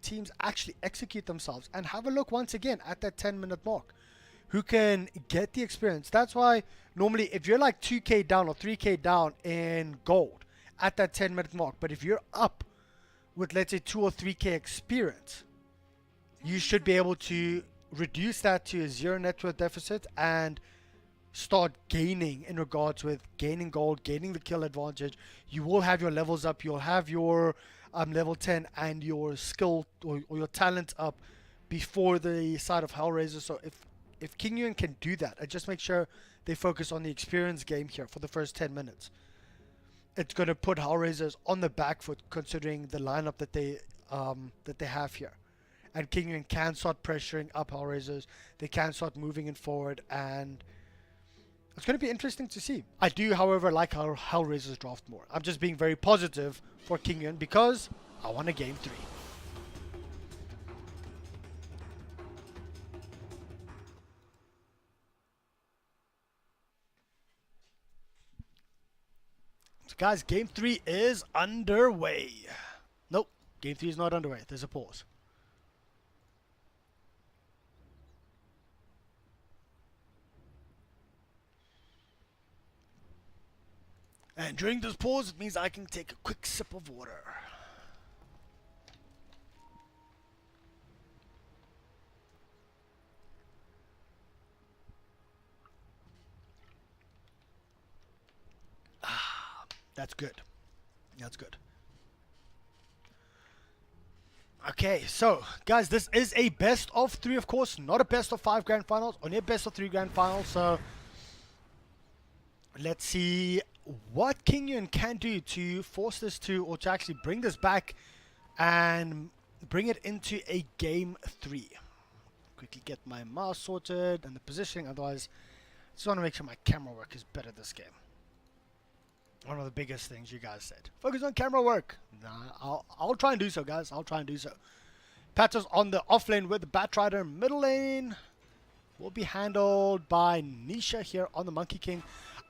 teams actually execute themselves. And have a look once again at that 10-minute mark. Who can get the experience? That's why normally if you're like 2k down or 3k down in gold at that 10-minute mark, but if you're up with, let's say, 2 or 3k experience, you should be able to reduce that to a 0 net worth deficit and start gaining in regards with gaining gold, gaining the kill advantage. You will have your levels up, you'll have your level 10 and your skill or your talent up before the side of Hellraisers. So if Kinguin can do that, and just make sure they focus on the experience game here for the first 10 minutes, it's going to put Hellraisers on the back foot considering the lineup that they have here. And Kinguin can start pressuring up Hellraisers. They can start moving it forward, and it's going to be interesting to see. I do, however, like how Hellraisers draft more. I'm just being very positive for Kinguin because I want a game 3. So guys, game 3 is underway. Nope, game 3 is not underway. There's a pause. And during this pause, it means I can take a quick sip of water. Ah, that's good. That's good. Okay, so guys, this is a best of 3, of course, not a best of 5 grand finals, only a best of 3 grand finals. So let's see what Kinguin can do to force this to, or to actually bring this back and bring it into a game 3. Quickly get my mouse sorted and the positioning, otherwise I just want to make sure my camera work is better this game. One of the biggest things you guys said, focus on camera work. Nah, I'll try and do so, guys. I'll try and do so. Patos on the off lane with the Batrider. Middle lane will be handled by Nisha here on the Monkey King.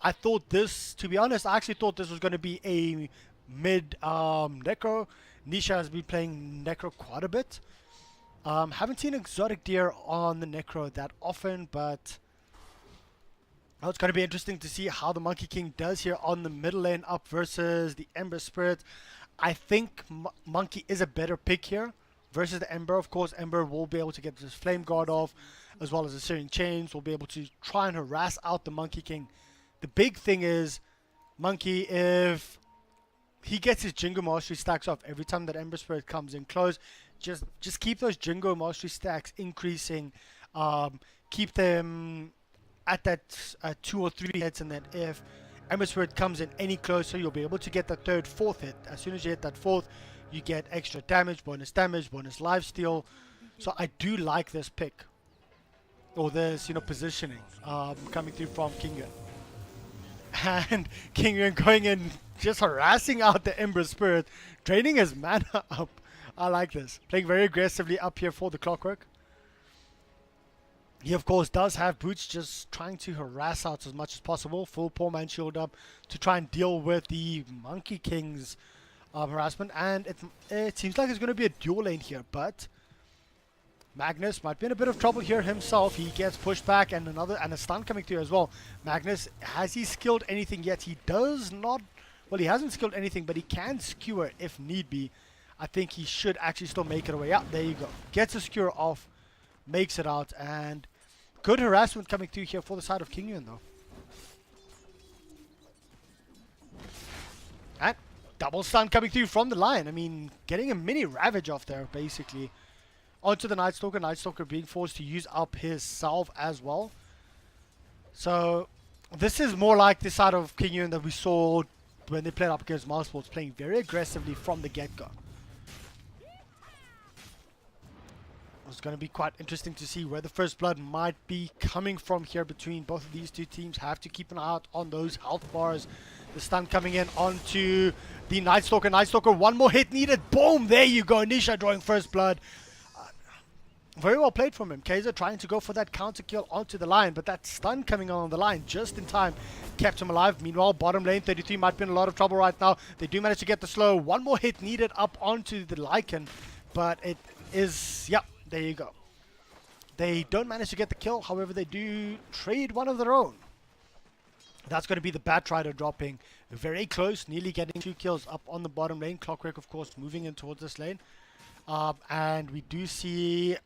I thought this, to be honest, I actually thought this was going to be a mid Necro. Nisha has been playing Necro quite a bit. Haven't seen Exotic Deer on the Necro that often, but it's going to be interesting to see how the Monkey King does here on the middle lane up versus the Ember Spirit. I think Monkey is a better pick here versus the Ember. Of course, Ember will be able to get this Flame Guard off, as well as the Searing Chains. Will be able to try and harass out the Monkey King. The big thing is, Monkey, if he gets his Jingo Mastery stacks off every time that Ember Spirit comes in close, just keep those Jingo Mastery stacks increasing. Keep them at that 2 or 3 hits, and then if Ember Spirit comes in any closer, you'll be able to get the 3rd, 4th hit. As soon as you hit that 4th, you get extra damage, bonus lifesteal. So I do like this pick, or this, positioning coming through from Kinguin. And Kinguin going in, just harassing out the Ember Spirit, draining his mana up. I like this. Playing very aggressively up here for the Clockwork. He, of course, does have boots, just trying to harass out as much as possible. Full poor man shield up to try and deal with the Monkey King's harassment. And it seems like it's going to be a dual lane here, but Magnus might be in a bit of trouble here himself. He gets pushed back, and a stun coming through as well. Magnus, has he skilled anything yet? He does not. Well, he hasn't skilled anything, but he can skewer if need be. I think he should actually still make it away. Yeah, there you go. Gets a skewer off, makes it out, and good harassment coming through here for the side of Kinguin, though. And double stun coming through from the Lion. I mean, getting a mini Ravage off there, basically. Onto the Night Stalker. Night Stalker being forced to use up his salve as well. So this is more like the side of Kinguin that we saw when they played up against Mousesports, playing very aggressively from the get-go. It's going to be quite interesting to see where the first blood might be coming from here between both of these two teams. Have to keep an eye out on those health bars. The stun coming in onto the Night Stalker. Night Stalker, one more hit needed. Boom! There you go. Nisha drawing first blood. Very well played from him. Kaiser trying to go for that counter kill onto the Lion, but that stun coming on the Lion just in time kept him alive. Meanwhile, bottom lane 33 might be in a lot of trouble right now. They do manage to get the slow. One more hit needed up onto the Lycan, but is, yeah, there you go. They don't manage to get the kill, however they do trade one of their own. That's going to be the Batrider dropping very close, nearly getting 2 kills up on the bottom lane. Clockwork, of course, moving in towards this lane. And we do see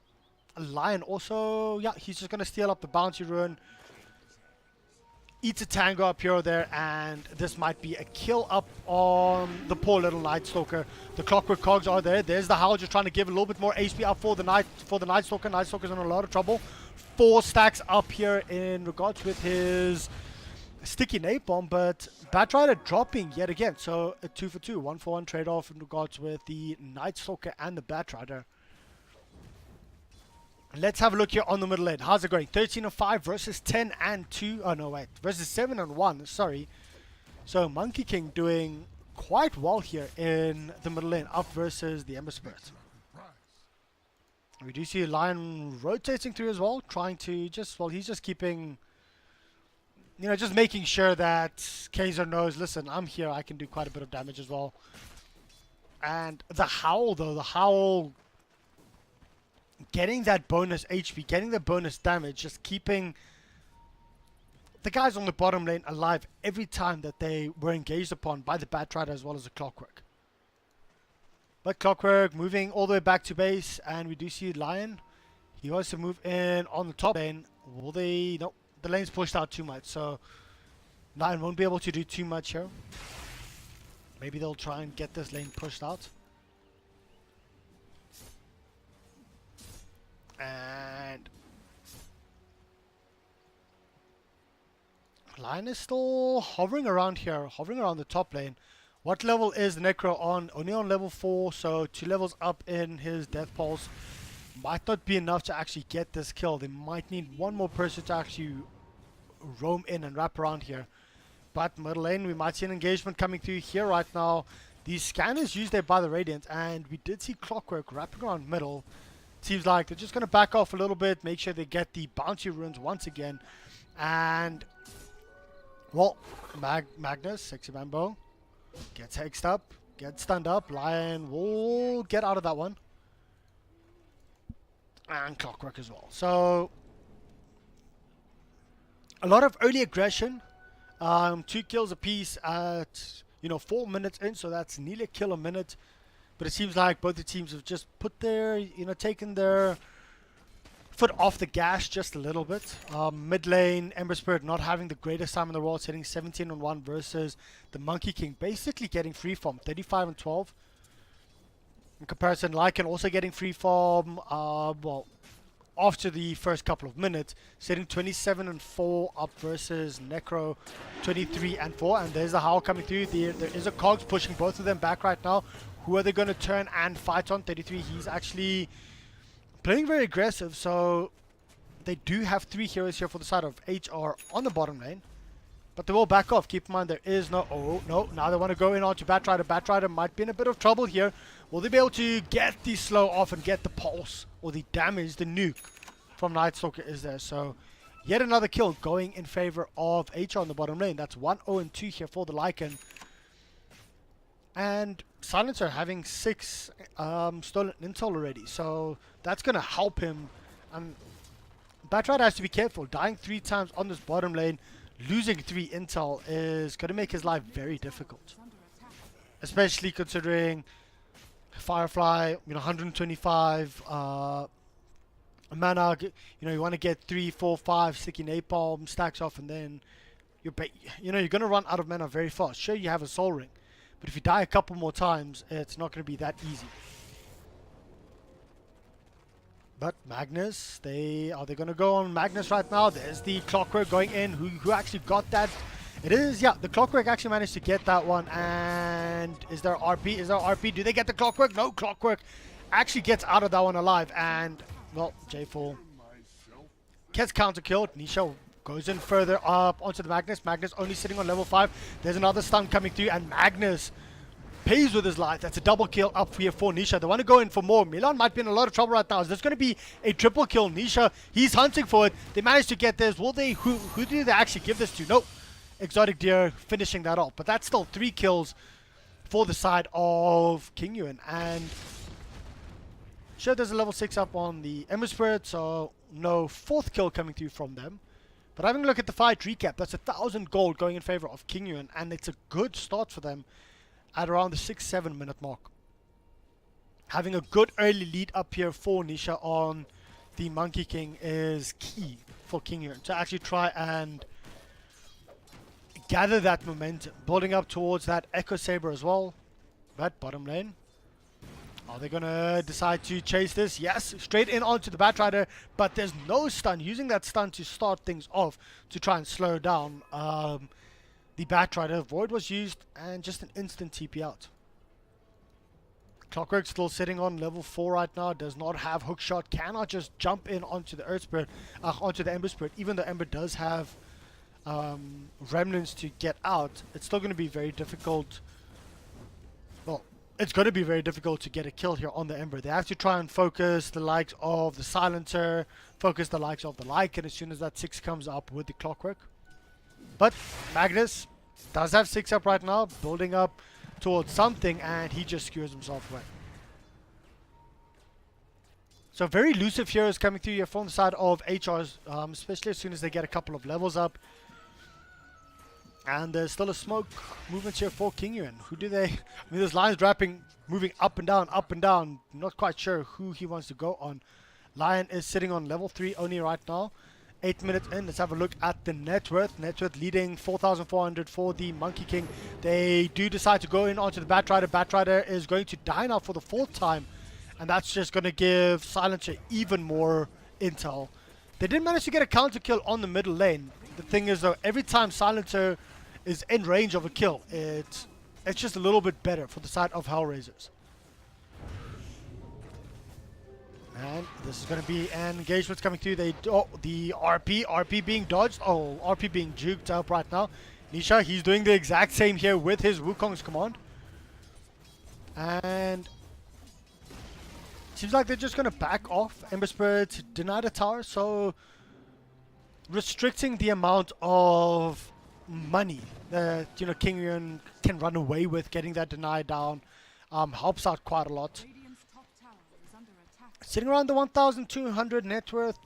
a Lion also, yeah, he's just going to steal up the bounty rune. Eats a tango up here or there, and this might be a kill up on the poor little Night Stalker. The Clockwork cogs are there. There's the Howl just trying to give a little bit more HP up for the Night Stalker. Night Stalker's in a lot of trouble. 4 stacks up here in regards with his sticky napalm, but Batrider dropping yet again. So a 2 for 2, 1 for 1 trade-off in regards with the Night Stalker and the Batrider. Let's have a look here on the middle lane. How's it going? 13 and 5 versus 10 and 2. Oh no, wait. Versus 7 and 1. Sorry. So Monkey King doing quite well here in the middle lane, up versus the Ember Spirit. We do see Lion rotating through as well, trying to just, well, he's just keeping, you know, just making sure that Kaiser knows, listen, I'm here, I can do quite a bit of damage as well. And the Howl, though, the Howl getting that bonus HP, getting the bonus damage, just keeping the guys on the bottom lane alive every time that they were engaged upon by the Batrider as well as the Clockwork. But Clockwork moving all the way back to base, and we do see Lion. He wants to move in on the top lane. Will they? No, the lane's pushed out too much, so Lion won't be able to do too much here. Maybe they'll try and get this lane pushed out. And Lion is still hovering around here, hovering around the top lane. What level is the Necro on? Only on level 4, so 2 levels up in his Death Pulse. Might not be enough to actually get this kill. They might need one more person to actually roam in and wrap around here. But middle lane, we might see an engagement coming through here right now. These scanners used there by the Radiant, and we did see Clockwork wrapping around middle. Seems like they're just going to back off a little bit, make sure they get the bounty runes once again. And, well, Magnus, Sexy Mambo, gets hexed up, gets stunned up. Lion will get out of that one. And Clockwork as well. So, a lot of early aggression. 2 kills apiece at, 4 minutes in, so that's nearly a kill a minute. But it seems like both the teams have just put their, taken their foot off the gas just a little bit. Mid lane, Ember Spirit not having the greatest time in the world, hitting 17 on 1 versus the Monkey King, basically getting free from 35 and 12. In comparison, Lycan also getting free from, after the first couple of minutes, setting 27 and 4 up versus Necro 23 and 4. And there's the Howl coming through. There is a Cogs pushing both of them back right now. Who are they going to turn and fight on? 33, he's actually playing very aggressive, so they do have 3 heroes here for the side of HR on the bottom lane. But they will back off. Keep in mind there is no... Oh, no. Now they want to go in onto Batrider. Batrider might be in a bit of trouble here. Will they be able to get the slow off and get the pulse or the damage, the nuke from Night Stalker is there. So yet another kill going in favor of HR on the bottom lane. That's 1-0 and 2 here for the Lycan. And Silencer having 6 stolen intel already, so that's going to help him. Batrider has to be careful. Dying 3 times on this bottom lane, losing 3 intel is going to make his life very difficult. Especially considering Firefly, 125 mana. You want to get 3, 4, 5 sticky napalm stacks off, and then you're going to run out of mana very fast. Sure, you have a soul ring, but if you die a couple more times, it's not going to be that easy. But Magnus, are they going to go on Magnus right now? There's the Clockwork going in. Who actually got that? It is, yeah, the Clockwork actually managed to get that one. And is there RP? Is there RP? Do they get the Clockwork? No, Clockwork actually gets out of that one alive. And, well, J4 gets counter killed. Nisha goes in further up onto the Magnus. Magnus only sitting on level 5. There's another stun coming through, and Magnus pays with his life. That's a double kill up here for Nisha. They want to go in for more. Milan might be in a lot of trouble right now. Is this going to be a triple kill? Nisha, he's hunting for it. They managed to get this. Will they? Who do they actually give this to? Nope. Exotic Deer finishing that off. But that's still 3 kills for the side of Kinguin. And Sure, there's a level 6 up on the Ember Spirit, so no 4th kill coming through from them. But having a look at the fight recap, that's 1,000 gold going in favor of Kinguin, and it's a good start for them at around the 6-7 minute mark. Having a good early lead up here for Nisha on the Monkey King is key for Kinguin to actually try and gather that momentum, building up towards that Echo Saber as well. But bottom lane, are they gonna decide to chase this? Yes, straight in onto the Batrider, but there's no stun. Using that stun to start things off to try and slow down the Batrider. Void was used and just an instant TP out. Clockwork still sitting on level 4 right now, does not have hookshot, cannot just jump in onto the Earth Spirit, onto the Ember Spirit. Even though Ember does have remnants to get out, it's still going to be very difficult. Well, it's going to be very difficult to get a kill here on the Ember. They have to try and focus the likes of the Silencer, focus the likes of the Lycan as soon as that 6 comes up with the Clockwork. But Magnus does have 6 up right now, building up towards something, and he just skewers himself away. So very elusive heroes coming through here from the side of HRs, especially as soon as they get a couple of levels up. And there's still a smoke movement here for Kinguin. Who do they... I mean, there's Lion's wrapping, moving up and down, up and down. Not quite sure who he wants to go on. Lion is sitting on level 3 only right now. 8 minutes in, let's have a look at the net worth. Net worth leading 4,400 for the Monkey King. They do decide to go in onto the Batrider. Batrider is going to die now for the 4th time. And that's just going to give Silencer even more intel. They did manage to get a counter kill on the middle lane. The thing is though, every time Silencer is in range of a kill, it's just a little bit better for the side of Hellraisers. And this is going to be an engagement coming through. The RP being dodged. Oh, RP being juked up right now. Nisha, he's doing the exact same here with his Wukong's command. And seems like they're just going to back off. Ember Spirit denied a tower, so restricting the amount of money that Kinguin can run away with, getting that deny down, helps out quite a lot. Sitting around the 1,200 net worth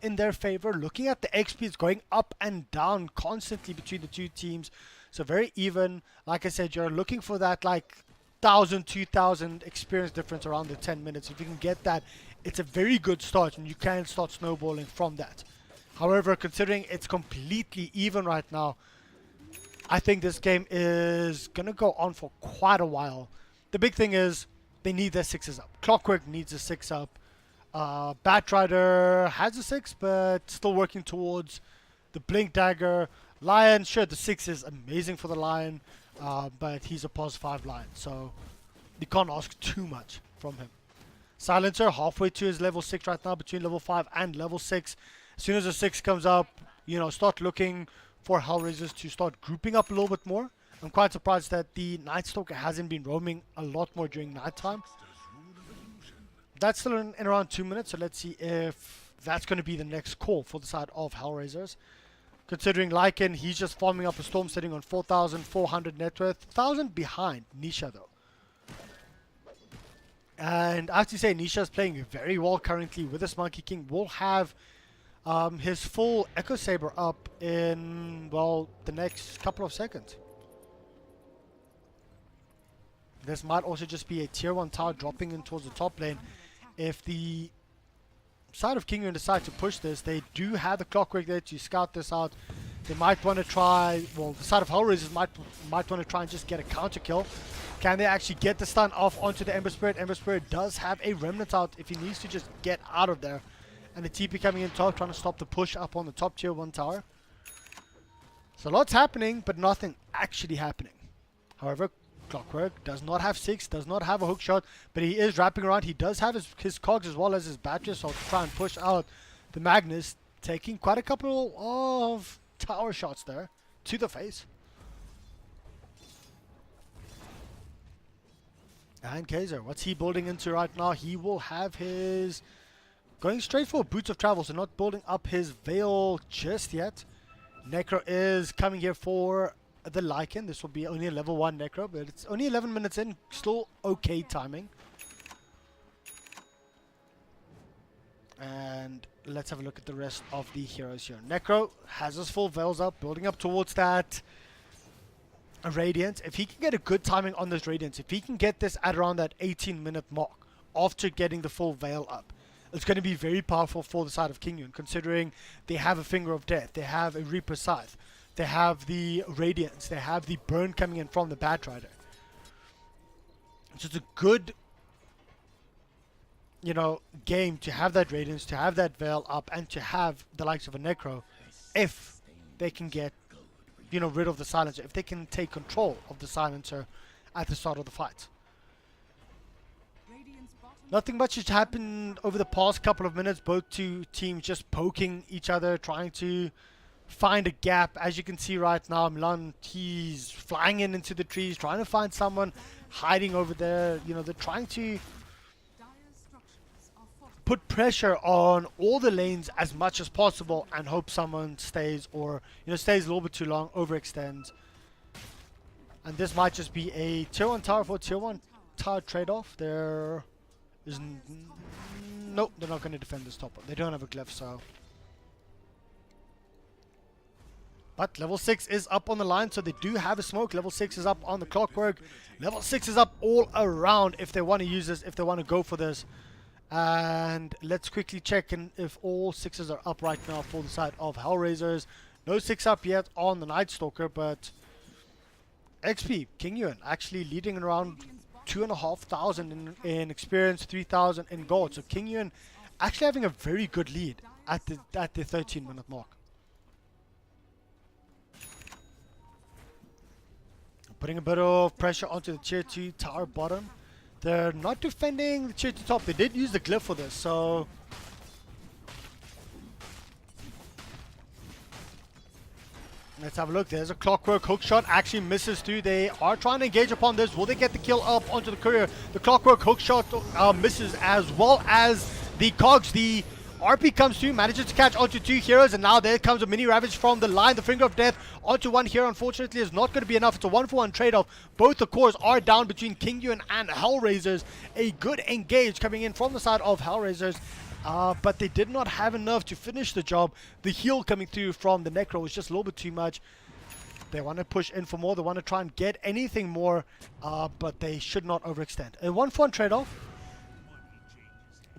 in their favor. Looking at the XP, it's going up and down constantly between the two teams. So very even. Like I said, you're looking for that like 1,000, 2,000 experience difference around the 10 minutes. If you can get that, it's a very good start and you can start snowballing from that. However, considering it's completely even right now, I think this game is going to go on for quite a while. The big thing is they need their 6s up. Clockwork needs a 6 up. Batrider has a 6, but still working towards the Blink Dagger. Lion, sure, the 6 is amazing for the Lion, but he's a +5 Lion, so you can't ask too much from him. Silencer, halfway to his level 6 right now, between level 5 and level 6. As soon as the 6 comes up, start looking for Hellraisers to start grouping up a little bit more. I'm quite surprised that the Night Stalker hasn't been roaming a lot more during nighttime. That's still in around 2 minutes, so let's see if that's going to be the next call for the side of Hellraisers. Considering Lycan, he's just farming up a Storm, sitting on 4,400 net worth. 1,000 behind Nisha though. And I have to say, Nisha's playing very well currently with this Monkey King. Will have his full Echo Saber up in, well, the next couple of seconds. This might also just be a tier 1 tower dropping in towards the top lane. If the side of Kinguin decide to push this, they do have the Clockwork there to scout this out. They might want to try, well, the side of Hellraisers might want to try and just get a counter kill. Can they actually get the stun off onto the Ember Spirit? Ember Spirit does have a remnant out if he needs to just get out of there. And the TP coming in top, trying to stop the push up on the top tier 1 tower. So lots happening, but nothing actually happening. However, Clockwork does not have 6, does not have a hook shot, but he is wrapping around. He does have his cogs as well as his battery, so to try and push out the Magnus, taking quite a couple of tower shots there to the face. And Kaiser, what's he building into right now? He will have his... going straight for Boots of Travel, so not building up his Veil just yet. Necro is coming here for the Lycan. This will be only a level 1 Necro, but it's only 11 minutes in. Still okay timing. And let's have a look at the rest of the heroes here. Necro has his full veils up, building up towards that Radiance. If he can get a good timing on this Radiance, if he can get this at around that 18-minute mark after getting the full veil up, it's going to be very powerful for the side of Kinguin, considering they have a Finger of Death, they have a Reaper Scythe, they have the Radiance, they have the burn coming in from the Batrider. So it's a good, you know, game to have that Radiance, to have that veil up, and to have the likes of a Necro, if they can get, you know, rid of the silencer, if they can take control of the silencer at the start of the fight. Nothing much has happened over the past couple of minutes. Both two teams just poking each other, trying to find a gap. As you can see right now, Milan, he's flying into the trees, trying to find someone hiding over there. You know, they're trying to put pressure on all the lanes as much as possible and hope someone stays, or, you know, stays a little bit too long, overextends. And this might just be a tier 1 tower for tier 1 tower trade-off. There is nope, they're not going to defend this top one. They don't have a glyph, so. But level 6 is up on the line, so they do have a smoke. Level 6 is up on the clockwork. Level 6 is up all around if they want to use this, if they want to go for this. And let's quickly check in if all 6s are up right now for the side of Hellraisers. No 6 up yet on the Night Stalker, but XP, Kinguin actually leading around 2,500 in experience, 3,000 in gold. So Kinguin actually having a very good lead at the 13-minute mark. Putting a bit of pressure onto the tier 2 tower bottom. They're not defending the tier 2 top. They did use the glyph for this, so let's have a look. There's a clockwork hook shot, actually misses through. They are trying to engage upon this. Will they get the kill up onto the courier? The clockwork hook shot misses, as well as the cogs. The RP comes through, manages to catch onto 2 heroes, and now there comes a mini ravage from the line. The Finger of Death onto 1 hero, unfortunately, is not going to be enough. It's a 1-for-1 trade-off. Both the cores are down between Kinguin and Hellraisers. A good engage coming in from the side of Hellraisers. But they did not have enough to finish the job. The heal coming through from the Necro was just a little bit too much. They want to push in for more. They want to try and get anything more, but they should not overextend. A 1-for-1 trade-off.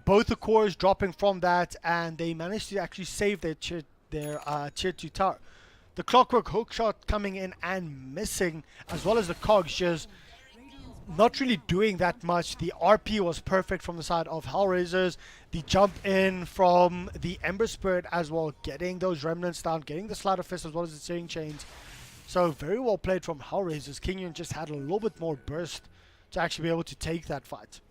Both the cores dropping from that, and they managed to actually save their tier 2 tower. The clockwork hook shot coming in and missing, as well as the cogs just not really doing that much. The RP was perfect from the side of Hellraisers. The jump in from the Ember Spirit as well, getting those remnants down, getting the Slider Fist as well as the Searing Chains. So very well played from Hellraisers. Kinguin just had a little bit more burst to actually be able to take that fight.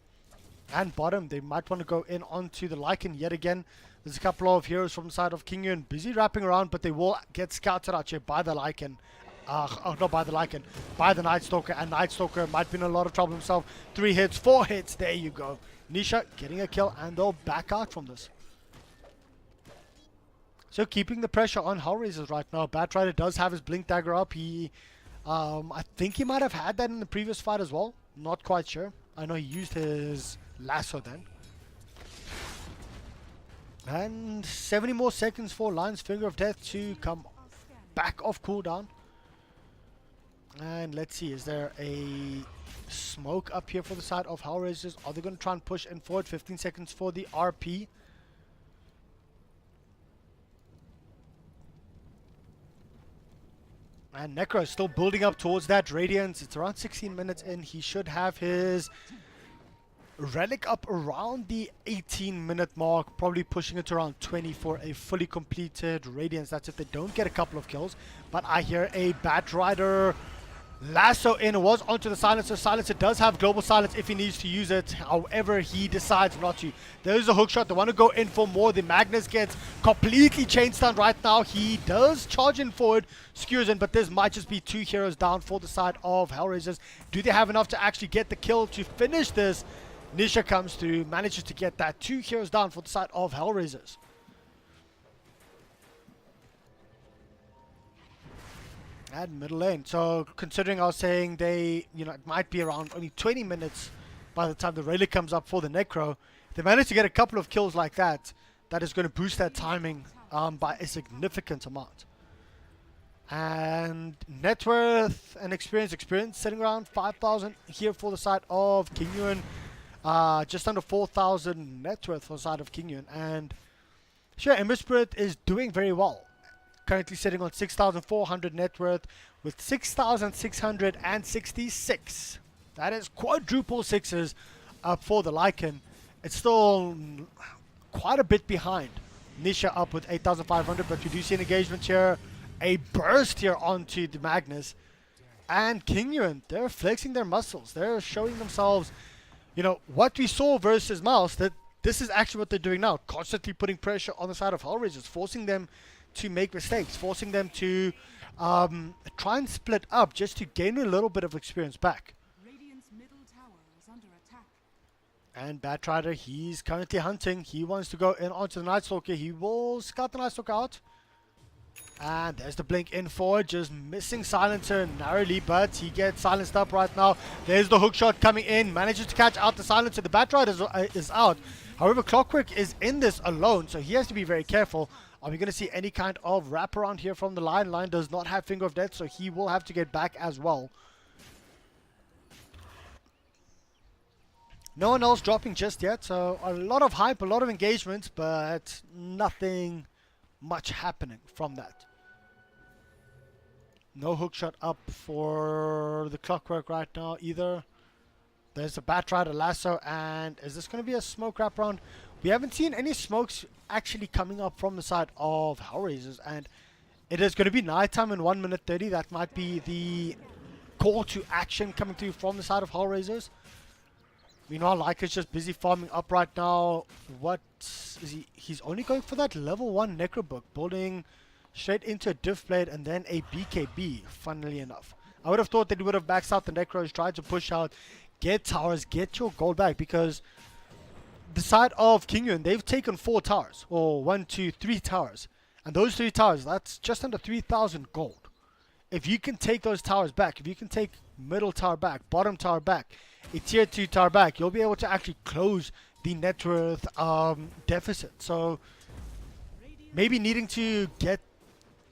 And bottom, they might want to go in onto the Lycan yet again. There's a couple of heroes from the side of Kinguin busy wrapping around, but they will get scouted out here by the Lycan. Not by the Lycan, by the Night Stalker, and Night Stalker might be in a lot of trouble himself. 3 hits, 4 hits, there you go. Nisha getting a kill, and they'll back out from this. So keeping the pressure on Hellraisers right now. Batrider does have his Blink Dagger up. I think he might have had that in the previous fight as well. Not quite sure. I know he used his lasso then. And 70 more seconds for Lion's Finger of Death to come back off cooldown. And let's see, is there a smoke up here for the side of Hellraisers? Are they going to try and push in forward? 15 seconds for the RP. And Necro is still building up towards that Radiance. It's around 16 minutes in. He should have his Relic up around the 18-minute mark, probably pushing it around 20 for a fully completed Radiance. That's if they don't get a couple of kills. But I hear a Batrider lasso in. It was onto the Silencer. Silencer does have global silence if he needs to use it. However, he decides not to. There's a hook shot. They want to go in for more. The Magnus gets completely chain stunned right now. He does charge in forward, skewers in, but this might just be 2 heroes down for the side of Hellraisers. Do they have enough to actually get the kill to finish this? Nisha comes through, manages to get that. 2 heroes down for the side of Hellraisers. And middle lane. So considering I was saying they, it might be around only 20 minutes by the time the Relic comes up for the Necro. If they manage to get a couple of kills like that, that is going to boost that timing by a significant amount. And net worth and experience sitting around 5,000 here for the side of Kinguin. Just under 4,000 net worth for the side of Kinguin. And sure, Ember Spirit is doing very well. Currently sitting on 6,400 net worth with 6,666. That is quadruple sixes up for the Lycan. It's still quite a bit behind. Nisha up with 8,500, but we do see an engagement here. A burst here onto the Magnus. And Kinguin, they're flexing their muscles. They're showing themselves, you know, what we saw versus Mouse, that this is actually what they're doing now. Constantly putting pressure on the side of Hellraisers, forcing them to make mistakes, forcing them to try and split up just to gain a little bit of experience back. Radiant's middle tower is under attack. And Batrider, he's currently hunting. He wants to go in onto the Night Stalker. He will scout the Night Stalker out. And there's the blink in forward, just missing Silencer narrowly, but he gets silenced up right now. There's the hook shot coming in, manages to catch out the Silencer. The Batrider is out. However, Clockwork is in this alone, so he has to be very careful. Are we going to see any kind of wraparound here from the line? Line does not have Finger of Death, so he will have to get back as well. No one else dropping just yet, so a lot of hype, a lot of engagements, but nothing much happening from that. No hookshot up for the Clockwork right now either. There's a Batrider lasso, and is this going to be a smoke wraparound? We haven't seen any smokes actually coming up from the side of Hellraisers, and it is going to be nighttime in 1 minute 30. That might be the call to action coming through from the side of Hellraisers. Meanwhile, Leica's just busy farming up right now. What is he? He's only going for that level 1 Necro Book, building straight into a Diff Blade and then a BKB, funnily enough. I would have thought that he would have maxed out the Necros, tried to push out, get towers, get your gold back, because the side of Kinguin, they've taken 4 towers, or 1, 2, 3 towers. And those 3 towers, that's just under 3,000 gold. If you can take those towers back, if you can take middle tower back, bottom tower back, a tier 2 tower back, you'll be able to actually close the net worth deficit. So maybe needing to get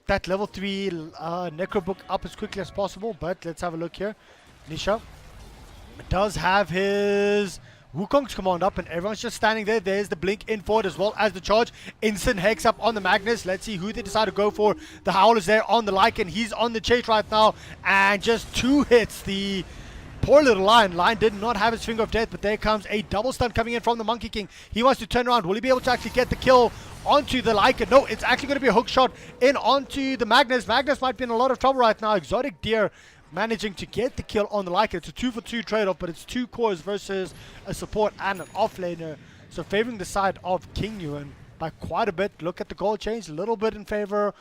that level 3 Necro Book up as quickly as possible, but let's have a look here. Nisha does have his Wukong's command up, and everyone's just standing there. There's the blink in forward as well as the charge. Instant hex up on the Magnus. Let's see who they decide to go for. The Howl is there on the Lycan. He's on the chase right now, and just 2 hits. The poor little Lion. Lion did not have his Finger of Death, but there comes a double stun coming in from the Monkey King. He wants to turn around. Will he be able to actually get the kill onto the Lycan? No, it's actually going to be a hook shot in onto the Magnus. Magnus might be in a lot of trouble right now. Exotic Deer managing to get the kill on the Lycan. It's a 2-for-2 trade-off, but it's 2 cores versus a support and an offlaner. So favoring the side of Kinguin by quite a bit. Look at the goal change, a little bit in favor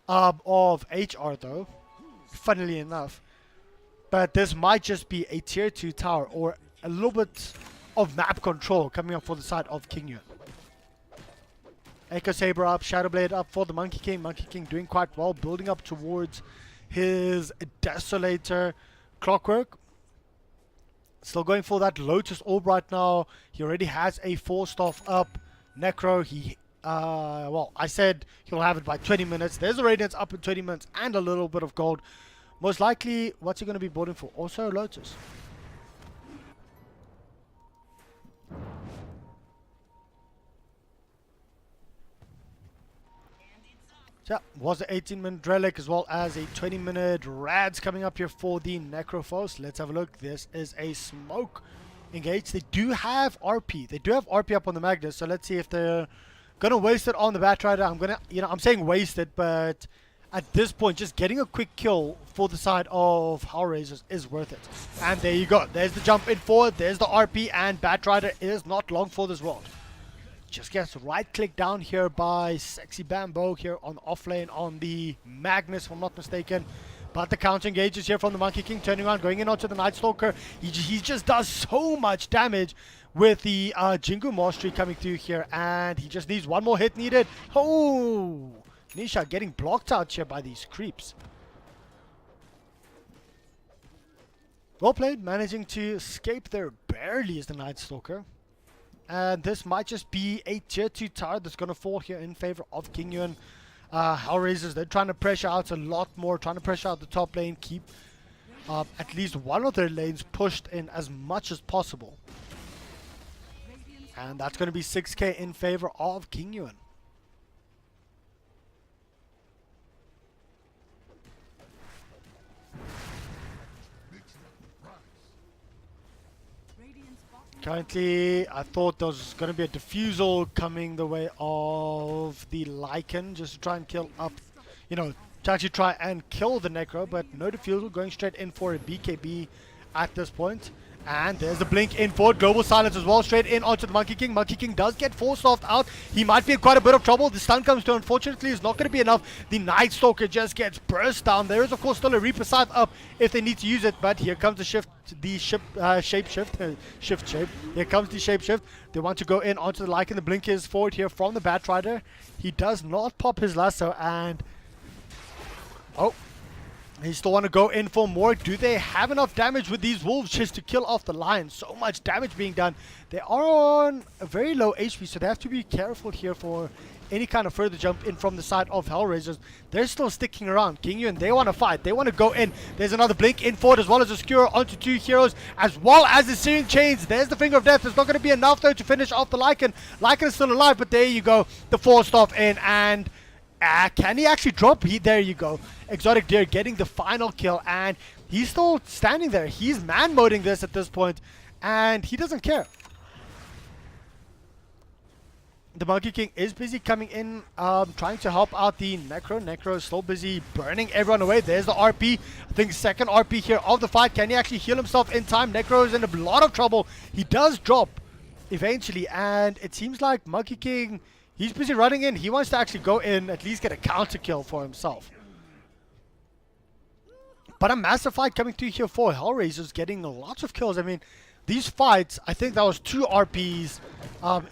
of HR though, funnily enough. But this might just be a tier 2 tower or a little bit of map control coming up for the side of Kinguin. Echo Saber up, Shadow Blade up for the Monkey King. Monkey King doing quite well, building up towards his Desolator. Clockwork still going for that Lotus Orb right now. He already has a 4-staff up. Necro, well, I said he'll have it by 20 minutes. There's a Radiance up in 20 minutes and a little bit of gold. Most likely, what's he going to be building for? Also Lotus. So, was an 18-minute Relic as well as a 20-minute Rads coming up here for the Necrophos. Let's have a look. This is a smoke engage. They do have RP. They do have RP up on the Magnus, so let's see if they're going to waste it on the Batrider. I'm going to, I'm saying waste it, but at this point, just getting a quick kill for the side of Hellraisers is worth it. And there you go. There's the jump in forward. There's the RP, and Batrider is not long for this world. Just gets right click down here by Sexy Bambo here on offlane on the Magnus, if I'm not mistaken. But the counter engages here from the Monkey King, turning around, going in onto the Night Stalker. He just does so much damage with the Jingu Mastery coming through here, and he just needs one more hit needed. Oh! Nisha getting blocked out here by these creeps. Well played, managing to escape there barely as the Night Stalker. And this might just be a tier 2 tower that's going to fall here in favor of Kinguin. Hellraisers, they're trying to pressure out a lot more, trying to pressure out the top lane, keep at least one of their lanes pushed in as much as possible. And that's going to be 6k in favor of Kinguin. Currently, I thought there was going to be a diffusal coming the way of the Lycan, just to try and kill up, to actually try and kill the Necro, but no diffusal, going straight in for a BKB at this point. And there's the blink in for global silence as well, straight in onto the Monkey King. Monkey King does get forced off out. He might be in quite a bit of trouble. The stun comes through, unfortunately, it's not going to be enough. The Night Stalker just gets burst down. There is, of course, still a Reaper Scythe up if they need to use it, but here comes the shift. Here comes the shape shift. They want to go in onto the Lycan. The blink is forward here from the Batrider. He does not pop his lasso, and they still want to go in for more. Do they have enough damage with these wolves just to kill off the lion? So much damage being done. They are on a very low HP, so they have to be careful here for any kind of further jump in from the side of Hellraisers. They're still sticking around. Kinguin, they want to fight. They want to go in. There's another blink in forward, as well as a skewer onto two heroes, as well as the Searing Chains. There's the Finger of Death. It's not going to be enough, though, to finish off the Lycan. Lycan is still alive, but there you go. The forced off in, and can he actually drop? There you go. Exotic Deer getting the final kill, and he's still standing there. He's man-moding this at this point, and he doesn't care. The Monkey King is busy coming in, trying to help out the Necro. Necro is still busy burning everyone away. There's the RP. I think second RP here of the fight. Can he actually heal himself in time? Necro is in a lot of trouble. He does drop eventually, and it seems like Monkey King, he's busy running in. He wants to actually go in, at least get a counter kill for himself. But a massive fight coming through here for Hellraisers, getting lots of kills. I mean, these fights, I think that was 2 RPs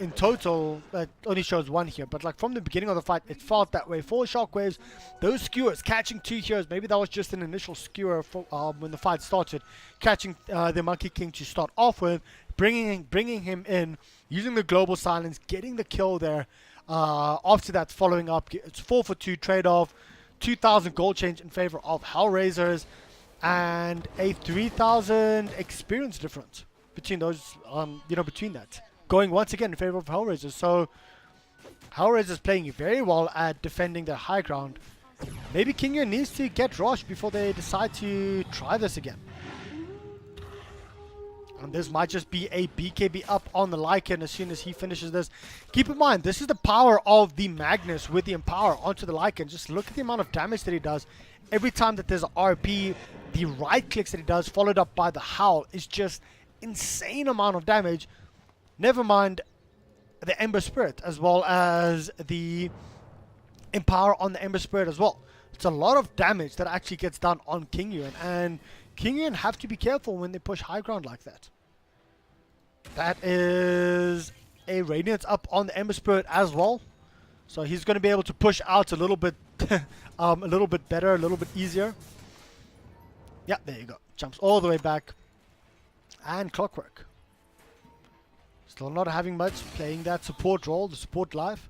in total. That only shows 1 here. But like from the beginning of the fight, it felt that way. 4 shockwaves, those skewers catching 2 heroes. Maybe that was just an initial skewer for, when the fight started. Catching the Monkey King to start off with, bringing him in, using the global silence, getting the kill there. After that, following up, it's 4 for 2 trade-off. 2,000 gold change in favor of Hellraisers, and a 3,000 experience difference between those, between that. Going once again in favor of Hellraisers. So Hellraisers playing very well at defending their high ground. Maybe Kinguin needs to get rushed before they decide to try this again. And this might just be a BKB up on the Lycan as soon as he finishes this. Keep in mind, this is the power of the Magnus with the Empower onto the Lycan. Just look at the amount of damage that he does. Every time that there's an RP, the right clicks that he does, followed up by the Howl, is just insane amount of damage. Never mind the Ember Spirit, as well as the Empower on the Ember Spirit as well. It's a lot of damage that actually gets done on Kinguin, and Kinguin have to be careful when they push high ground like that. That is a Radiance up on the Ember Spirit as well. So he's going to be able to push out a little bit better, a little bit easier. Yeah, there you go. Jumps all the way back. And Clockwork. Still not having much, playing that support role, the support life.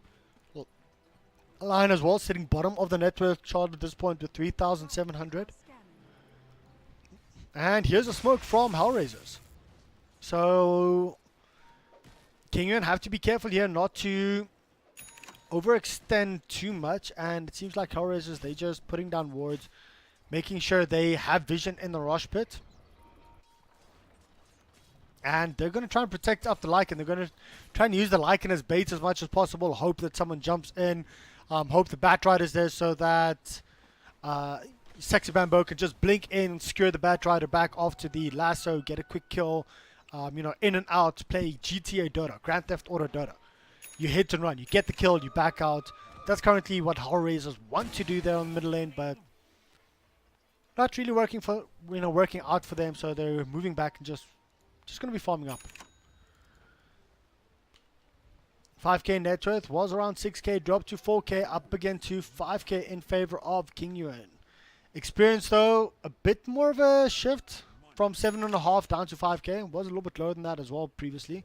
Well, Lion as well, sitting bottom of the net worth chart at this point with 3,700. And here's a smoke from Hellraisers. So Kinguin have to be careful here not to overextend too much. And it seems like Hellraisers, they just putting down wards, making sure they have vision in the rush pit. And they're going to try and protect up the Lycan. They're going to try and use the Lycan as bait as much as possible. Hope that someone jumps in. Hope the Batrider's there so that Sexy Bamboo can just blink in, secure the Batrider back off to the lasso, get a quick kill, in and out, play GTA Dota, Grand Theft Auto Dota. You hit and run, you get the kill, you back out. That's currently what Hellraisers want to do there on the middle lane, but not really working out for them, so they're moving back and just going to be farming up. 5k net worth was around 6k, dropped to 4k, up again to 5k in favor of Kinguin. Experience though, a bit more of a shift from 7.5 down to 5k. Was a little bit lower than that as well previously.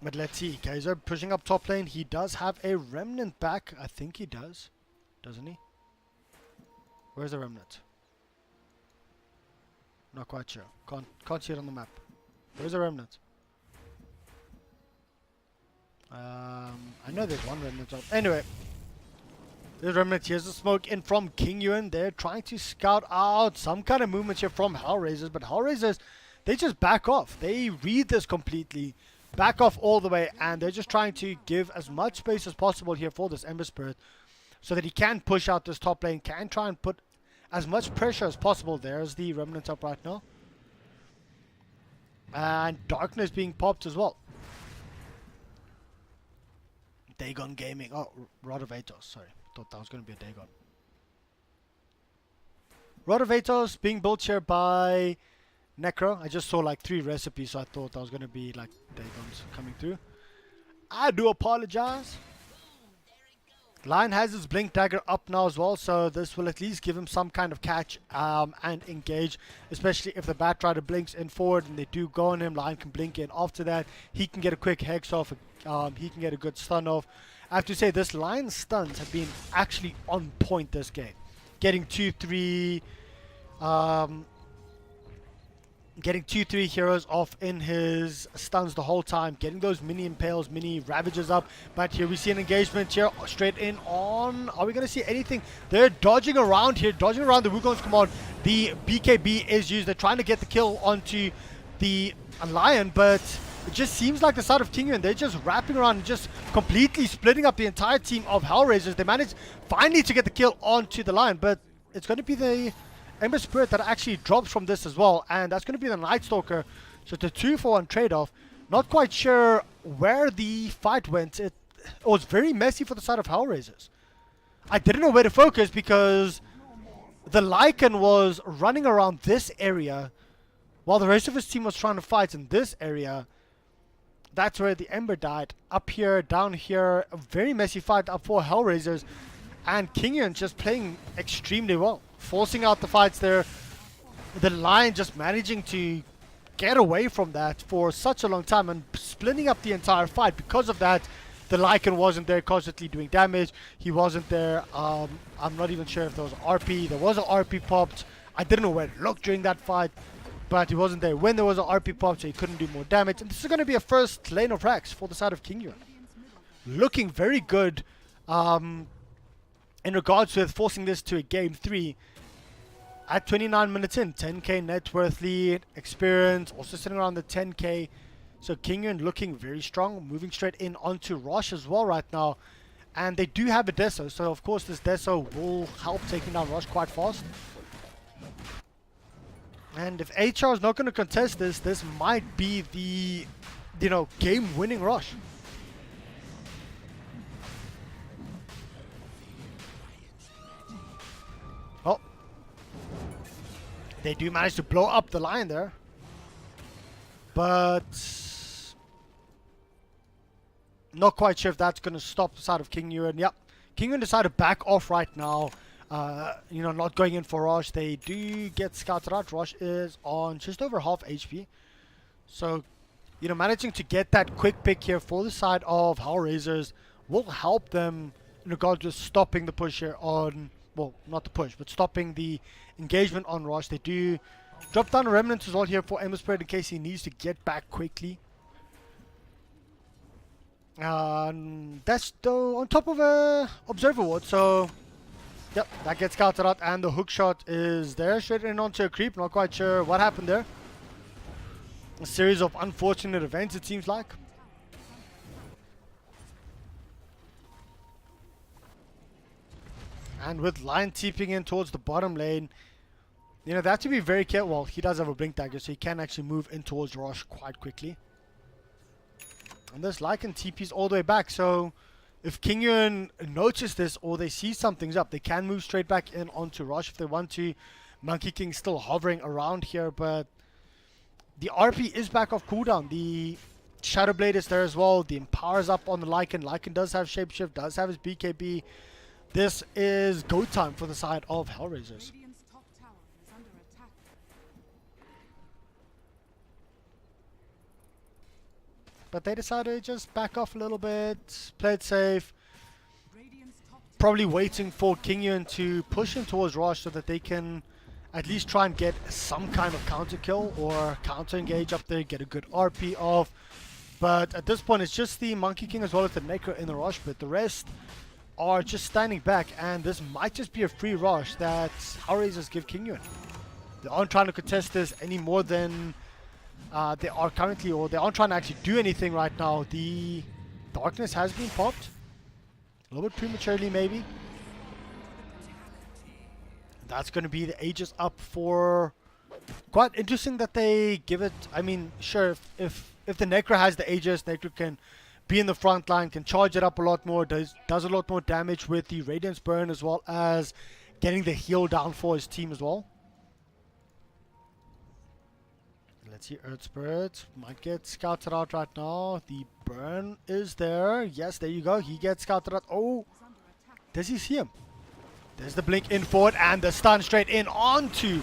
But let's see. Kaiser pushing up top lane. He does have a remnant back. I think he does. Doesn't he? Where's the remnant? Not quite sure. Can't see it on the map. Where's the remnant? I know there's one remnant. Anyway. There's remnant. Here's the smoke in from Kinguin. They're trying to scout out some kind of movement here from Hellraisers. But Hellraisers, they just back off. They read this completely. Back off all the way. And they're just trying to give as much space as possible here for this Ember Spirit. So that he can push out this top lane. Can try and put as much pressure as possible. There's the remnant up right now. And darkness being popped as well. Dagon Gaming. Oh, Rod of Atos. Sorry. Thought that was going to be a Dagon. Rod of Atos being built here by Necro. I just saw like 3 recipes, so I thought that was going to be like Dagons coming through. I do apologize. Lion has his Blink Dagger up now as well, so this will at least give him some kind of catch and engage, especially if the Batrider blinks in forward and they do go on him. Lion can blink in after that. He can get a quick hex off. He can get a good stun off. I have to say, this Lion's stuns have been actually on point this game. Getting 2-3 heroes off in his stuns the whole time, getting those mini impales, mini ravages up. But here we see an engagement here straight in on. Are we going to see anything? They're dodging around here, dodging around the Wukong's command. The BKB is used. They're trying to get the kill onto the Lion, but it just seems like the side of Kinguin, they're just wrapping around and just completely splitting up the entire team of Hellraisers. They managed finally to get the kill onto the Lion, but it's going to be the Ember Spirit that actually drops from this as well, and that's going to be the Night Stalker. So it's a 2-for-1 trade-off. Not quite sure where the fight went. It was very messy for the side of Hellraisers. I didn't know where to focus because the Lycan was running around this area while the rest of his team was trying to fight in this area. That's where the Ember died. Up here, down here, a very messy fight up for Hellraisers. And Kinguin just playing extremely well, forcing out the fights there. The Lion just managing to get away from that for such a long time and splitting up the entire fight. Because of that, the Lycan wasn't there constantly doing damage. He wasn't there. I'm not even sure if there was an RP. There was an RP popped. I didn't know where to look during that fight, but he wasn't there when there was an RP pop, so he couldn't do more damage. And this is going to be a first lane of Rax for the side of Kinguin. Looking very good in regards to forcing this to a game 3. At 29 minutes in, 10k net worth lead, experience, also sitting around the 10k. So Kinguin looking very strong, moving straight in onto Rosh as well right now. And they do have a Deso, so of course this Deso will help taking down Rosh quite fast. And if HR is not going to contest this, this might be the, game-winning Rosh. Oh. They do manage to blow up the Lion there. But not quite sure if that's going to stop the side of Kinguin. Yep. Kinguin decided to back off right now. Not going in for Rosh. They do get scouted out. Rosh is on just over half HP. So, managing to get that quick pick here for the side of Hellraisers will help them in regard to stopping the push here on, well, not the push, but stopping the engagement on Rosh. They do drop down a Remnant as well here for Ember Spirit in case he needs to get back quickly. That's though on top of a Observer Ward, so yep, that gets scouted out, and the hook shot is there, straight in onto a creep. Not quite sure what happened there. A series of unfortunate events, it seems like. And with Lion TPing in towards the bottom lane, they have to be very careful. Well, he does have a Blink Dagger, so he can actually move in towards Rosh quite quickly. And this Lycan TP's all the way back, so if Kinguin notice this or they see something's up, they can move straight back in onto Rosh if they want to. Monkey King still hovering around here, but the RP is back off cooldown. The Shadow Blade is there as well. The Empower's up on the Lycan. Lycan does have Shapeshift, does have his BKB. This is go time for the side of Hellraisers. Radiant's top tower is under attack. but they decided to just back off a little bit, play it safe, Radiant's top tower probably waiting for Kinguin to push in towards Rosh so that they can at least try and get some kind of counter kill or counter engage up there, get a good RP off. But at this point, it's just the Monkey King as well as the Necro in the Rosh, but the rest are just standing back, and this might just be a free Rosh that Hellraisers give Kinguin. They aren't trying to contest this any more than they are currently, or they aren't trying to actually do anything right now. The darkness has been popped. A little bit prematurely, maybe. That's going to be the Aegis up for... Quite interesting that they give it... I mean, sure, if the Necro has the Aegis, Necro can be in the front line, can charge it up a lot more, does a lot more damage with the Radiance Burn, as well as getting the heal down for his team as well. Let's see, Earth Spirit might get scouted out right now. The burn is there. Yes, there you go. He gets scouted out. Oh, is under attack. does he see him? There's the blink in forward and the stun straight in onto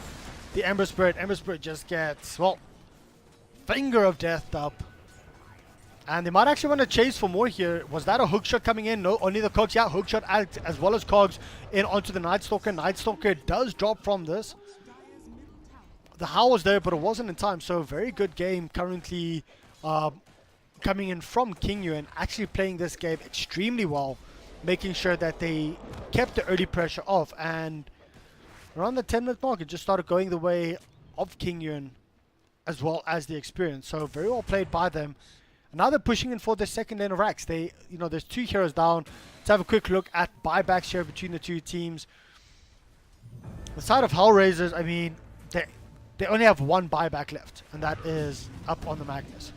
the Ember Spirit. Ember Spirit just gets, well, finger of death up. And they might actually want to chase for more here. Was that a hook shot coming in? No, only the Cogs. Yeah, hook shot as well as Cogs in onto the Night Stalker. Night Stalker does drop from this. Dire's middle tower The howl was there, but it wasn't in time. So very good game currently coming in from Kinguin, actually playing this game extremely well, making sure that they kept the early pressure off. And around the 10-minute mark, it just started going the way of Kinguin as well as the experience. So very well played by them. And now they're pushing in for the second lane of racks. They, there's 2 heroes down. Let's have a quick look at buybacks here between the 2 teams. The side of Hellraisers, I mean, they only have 1 buyback left, and that is up on the Magnus.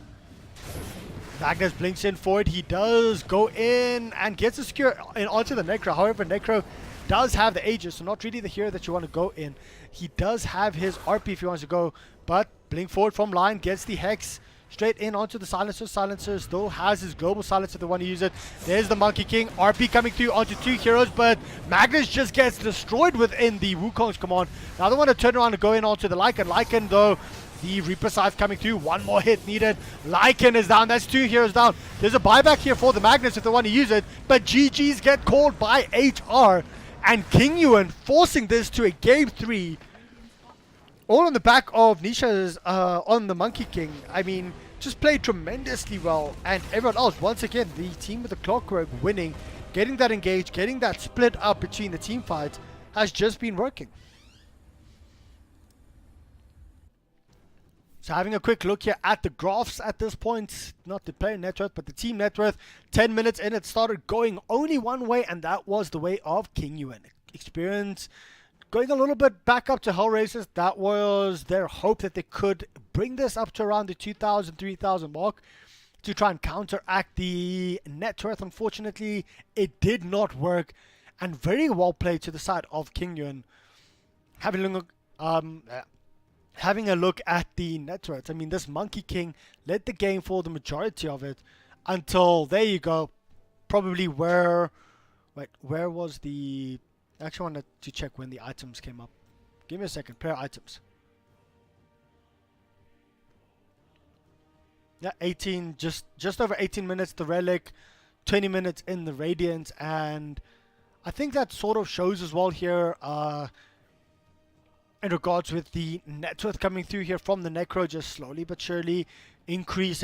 Magnus blinks in forward. He does go in and gets a secure in onto the Necro. However, Necro does have the Aegis, so not really the hero that you want to go in. He does have his RP if he wants to go, but blink forward from line, gets the Hex straight in onto the Silencer. Silencer still has his global silencer if they want to use it. There's the Monkey King. RP coming through onto 2 heroes, but Magnus just gets destroyed within the Wukong's command. Now they want to turn around and go in onto the Lycan. Lycan, though, the Reaper Scythe coming through. 1 more hit needed. Lycan is down. That's 2 heroes down. There's a buyback here for the Magnus if they want to use it, but GG's get called by HR, and Kinguin forcing this to a game 3. All on the back of Nisha's on the Monkey King. I mean, just played tremendously well. And everyone else, once again, the team with the Clockwork winning, getting that engaged, getting that split up between the team fights has just been working. So having a quick look here at the graphs at this point, not the player net worth, but the team net worth. 10 minutes in, it started going only one way, and that was the way of Kinguin. Experience going a little bit back up to Hellraisers. That was their hope that they could bring this up to around the 2,000, 3,000 mark to try and counteract the net worth. Unfortunately, it did not work, and very well played to the side of Kinguin. Having a look at the net worth, I mean, this Monkey King led the game for the majority of it until, there you go, probably where was the... I actually wanted to check when the items came up. Give me a second. Player items. Yeah, 18, just over 18 minutes the Relic, 20 minutes in the Radiance, and I think that sort of shows as well here in regards with the net worth coming through here from the Necro, just slowly but surely increasing.